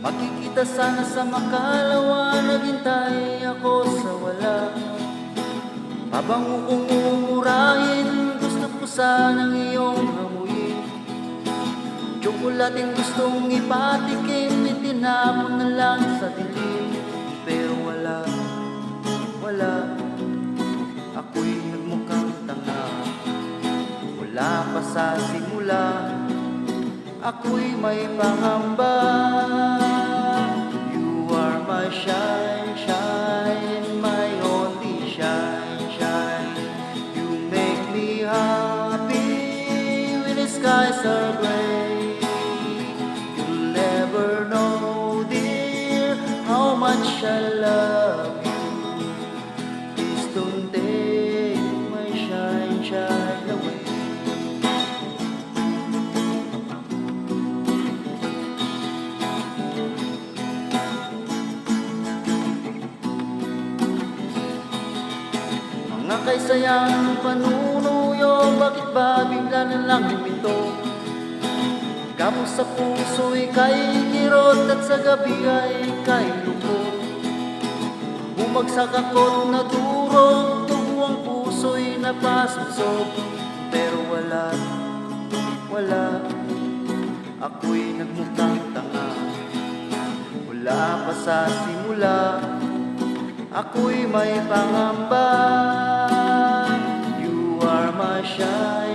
Magkikita sana sa makalawa, naghintay ako sa wala. Habang umurahin, gusto ko sanang iyong amuyin. Tsokolating gustong ipatikim, itinapon na lang sa dilim. Pero wala, ako'y nagmukhang tanga. Wala pa sa simula, ako'y may pangamba. You are my shine, shine, my only shine, shine. You make me happy when the skies are gray. You'll never know, dear, how much I love you. Please don't take my shine, shine away. Mga kaysayang panunuyo, bakit ba bigla na lang lumito? Kamo sa puso'y kay kirot at sa gabi ay kay lukot. Bumagsak ako't nadurog, tubo ang puso'y napasubsob. Pero wala, ako'y nagmukhang tanga. Wala pa sa simula, ako'y may pangamba. You are my shine.